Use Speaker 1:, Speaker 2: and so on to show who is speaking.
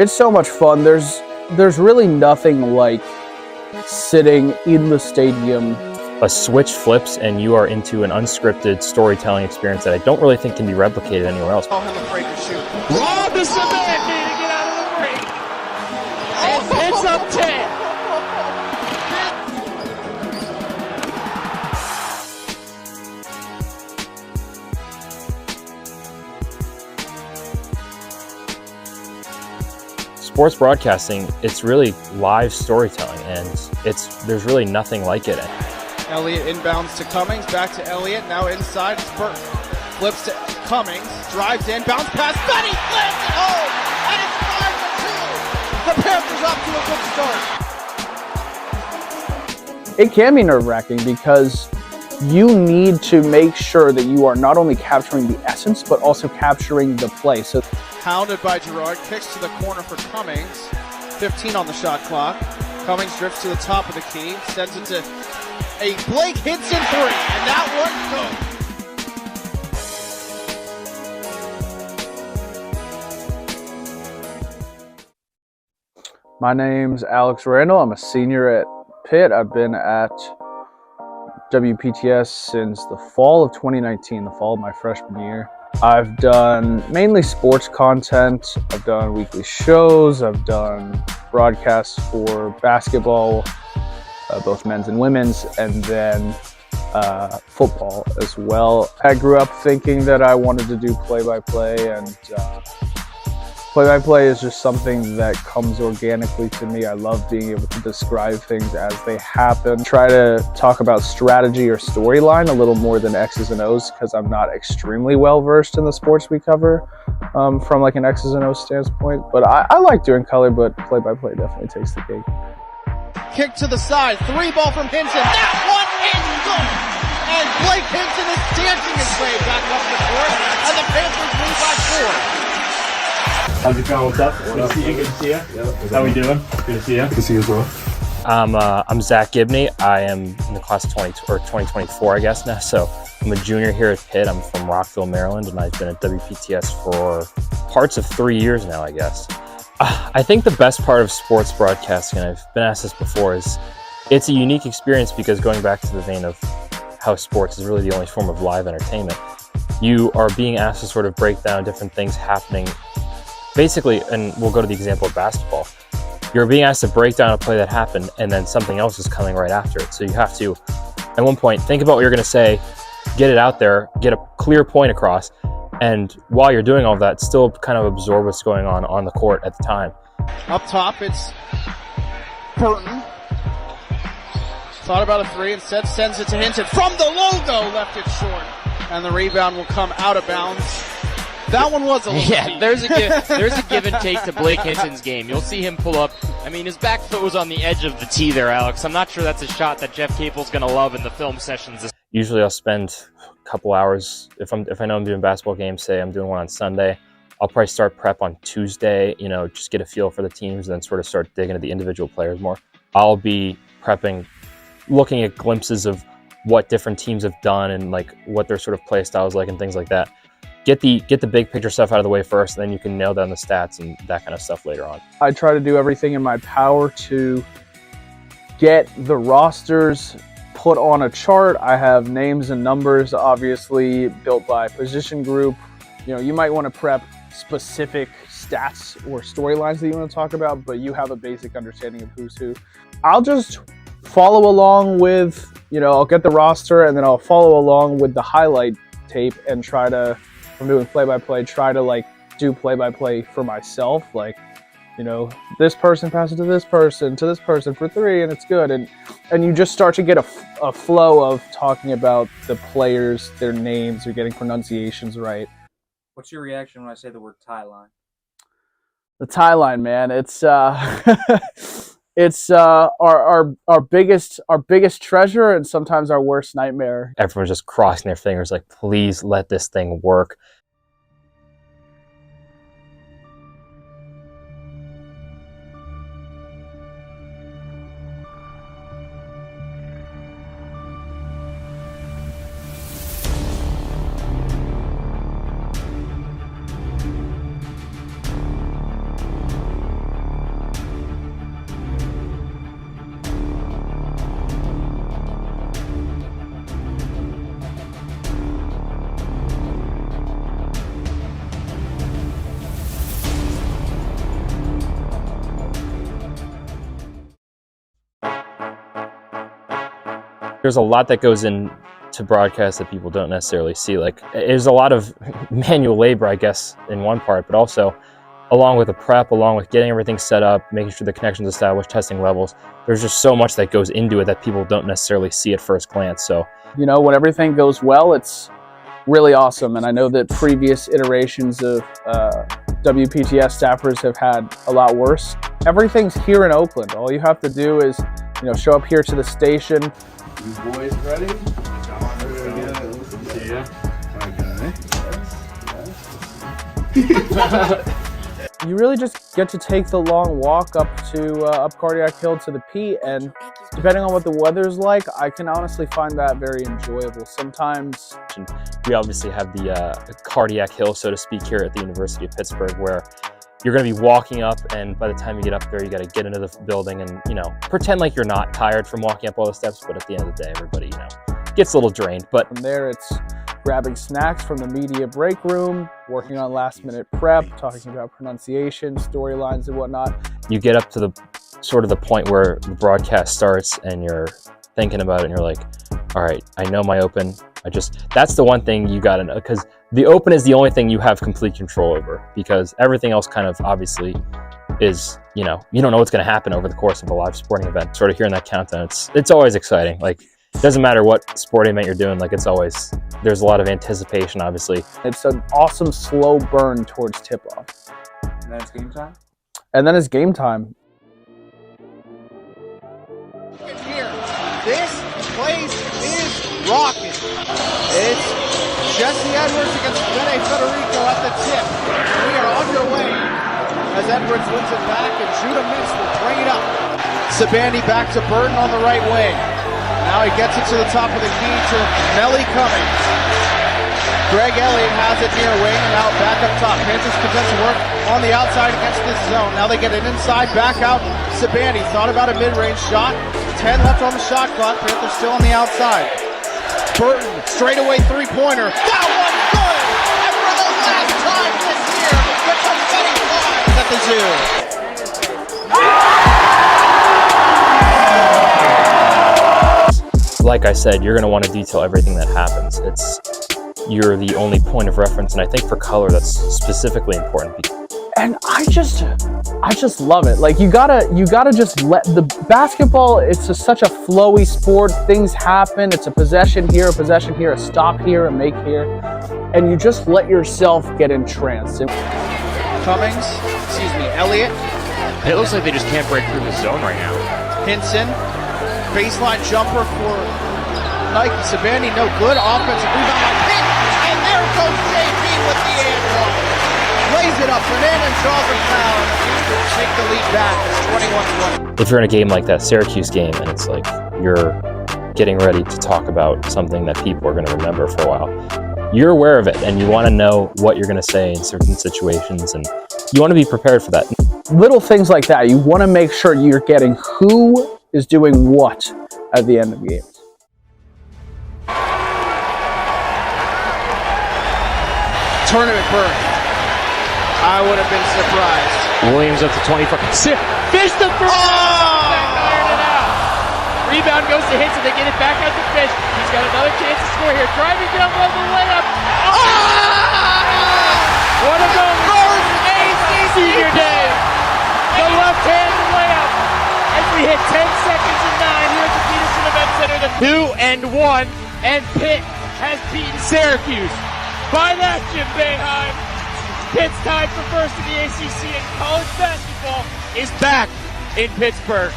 Speaker 1: It's so much fun. There's really nothing like sitting in the stadium.
Speaker 2: A switch flips and you are into an unscripted storytelling experience that I don't really think can be replicated anywhere else.
Speaker 3: Oh, him a break or shoot. Rob is the man to get out of the break. And Pitt's up 10.
Speaker 2: Sports broadcasting, it's really live storytelling, and there's really nothing like it.
Speaker 3: Elliott inbounds to Cummings, back to Elliott, now inside, it's Burke. Flips to Cummings, drives in, bounce pass, Benny slams it home, and it's 5-2. The Panthers off to a good start.
Speaker 1: It can be nerve-wracking because you need to make sure that you are not only capturing the essence, but also capturing the play. So,
Speaker 3: hounded by Gerard, kicks to the corner for Cummings, 15 on the shot clock. Cummings drifts to the top of the key, sends it to a Blake Hinson 3, and that one goes.
Speaker 1: my name's Alex Randall. I'm a senior at Pitt. I've been at WPTS since the fall of 2019, the fall of my freshman year. I've done mainly sports content. I've done weekly shows. I've done broadcasts for basketball, both men's and women's, and then football as well. I grew up thinking that I wanted to do play-by-play, and play-by-play is just something that comes organically to me. I love being able to describe things as they happen. Try to talk about strategy or storyline a little more than X's and O's, because I'm not extremely well versed in the sports we cover from like an X's and O's standpoint. But I like doing color, but play-by-play definitely takes the cake.
Speaker 3: Kick to the side, 3 ball from Hinson. That one is good! And Blake Hinson is dancing his way back up the court, and the Panthers lead by 4.
Speaker 4: How's it going? What's up? Good to see you. Good to see you. How we doing? Good to see you. Good to see you as well.
Speaker 2: I'm Zack Gibney. I am in the class of 2024, I guess now. So I'm a junior here at Pitt. I'm from Rockville, Maryland, and I've been at WPTS for parts of 3 years now, I guess. I think the best part of sports broadcasting, and I've been asked this before, is it's a unique experience because going back to the vein of how sports is really the only form of live entertainment, you are being asked to sort of break down different things happening. Basically, and we'll go to the example of basketball, you're being asked to break down a play that happened and then something else is coming right after it. So you have to, at one point, think about what you're going to say, get it out there, get a clear point across, and while you're doing all that, still kind of absorb what's going on the court at the time.
Speaker 3: Up top, it's Burton. Thought about a 3, instead sends it to Hinton. From the logo, left it short. And the rebound will come out of bounds. That one was a little deep.
Speaker 5: there's a give and take to Blake Hinson's game. You'll see him pull up. I mean, his back foot was on the edge of the tee there, Alex. I'm not sure that's a shot that Jeff Capel's going to love in the film sessions.
Speaker 2: Usually I'll spend a couple hours, if I know I'm doing basketball games, say I'm doing one on Sunday, I'll probably start prep on Tuesday, just get a feel for the teams and then sort of start digging at the individual players more. I'll be prepping, looking at glimpses of what different teams have done and like what their sort of play style is like and things like that. Get the big picture stuff out of the way first, and then you can nail down the stats and that kind of stuff later on.
Speaker 1: I try to do everything in my power to get the rosters put on a chart. I have names and numbers, obviously, built by position group. You might want to prep specific stats or storylines that you want to talk about, but you have a basic understanding of who's who. I'll just follow along with, I'll get the roster and then I'll follow along with the highlight tape and try to, if I'm doing play-by-play, try to do play-by-play for myself. This person passes to this person for 3, and it's good. And you just start to get a flow of talking about the players, their names, you're getting pronunciations right.
Speaker 6: What's your reaction when I say the word tie line?
Speaker 1: The tie line, man. It's it's our biggest treasure and sometimes our worst nightmare.
Speaker 2: Everyone's just crossing their fingers like, please let this thing work. There's a lot that goes into broadcast that people don't necessarily see. Like, there's a lot of manual labor, I guess, in one part, but also along with the prep, along with getting everything set up, making sure the connection's established, testing levels. There's just so much that goes into it that people don't necessarily see at first glance. So,
Speaker 1: you know, when everything goes well, it's really awesome. And I know that previous iterations of WPTS staffers have had a lot worse. Everything's here in Oakland. All you have to do is, you know, show up here to the station.
Speaker 7: You boys ready?
Speaker 1: You really just get to take the long walk up Cardiac Hill to the Pitt, and depending on what the weather's like, I can honestly find that very enjoyable. Sometimes
Speaker 2: we obviously have the Cardiac Hill, so to speak, here at the University of Pittsburgh, where you're going to be walking up, and by the time you get up there, you got to get into the building and, you know, pretend like you're not tired from walking up all the steps, but at the end of the day, everybody, you know, gets a little drained. But
Speaker 1: from there, it's grabbing snacks from the media break room, working on last-minute prep, talking about pronunciation, storylines, and whatnot.
Speaker 2: You get up to the sort of the point where the broadcast starts, and you're thinking about it, and you're like, all right, I know my open. That's the one thing you got to know, because the open is the only thing you have complete control over, because everything else kind of obviously is, you know, you don't know what's going to happen over the course of a live sporting event. Sort of hearing that countdown, it's always exciting. Like, it doesn't matter what sporting event you're doing, like, it's always, there's a lot of anticipation, obviously.
Speaker 1: It's an awesome slow burn towards tip-off.
Speaker 6: And then it's game time?
Speaker 1: And then it's game time.
Speaker 3: Here, this place is rocking. It's Jesse Edwards against Bene Federico at the tip. We are underway as Edwards wins it back, and Judah Mintz will bring it up. Sabandi back to Burton on the right wing. Now he gets it to the top of the key to Melly Cummings. Greg Elliott has it near wing, and now back up top. Panthers contest work on the outside against this zone. Now they get it inside, back out. Sabandi thought about a mid-range shot. 10 left on the shot clock. Panthers still on the outside. Burton, straightaway three-pointer. That one good! And for the last time this year, the confetti flies at the zoo.
Speaker 2: Like I said, you're going to want to detail everything that happens. You're the only point of reference, and I think for color, that's specifically important.
Speaker 1: And I just love it. Like, you gotta just let the basketball, it's such a flowy sport. Things happen. It's a possession here, a stop here, a make here. And you just let yourself get entranced.
Speaker 3: Elliott.
Speaker 5: It looks like they just can't break through the zone right now.
Speaker 3: Hinson, baseline jumper for Nike. Sabandi, no good. Offensive rebound by Pitt. And there goes JP with the and one. Lays it up and in and draws a foul. And the Panthers take the lead back. It's 21-20.
Speaker 2: If you're in a game like that Syracuse game, and it's like you're getting ready to talk about something that people are going to remember for a while, you're aware of it, and you want to know what you're going to say in certain situations, and you want to be prepared for that.
Speaker 1: Little things like that. You want to make sure you're getting who is doing what at the end of games.
Speaker 3: Tournament burn. I would have been surprised.
Speaker 5: Williams up to 24. Fish the first. Back iron it out. Rebound goes to Hinson. They get it back out to Fish. He's got another chance to score here. Driving down low the layup. What a moment. First ACC senior day. The left-hand layup. As we hit 10 seconds and 9 here at the Peterson Event Center. The 2-1. And Pitt has beaten Syracuse. By that, Jim Boeheim, Pitt's tied for first in the ACC, and college basketball is back in Pittsburgh.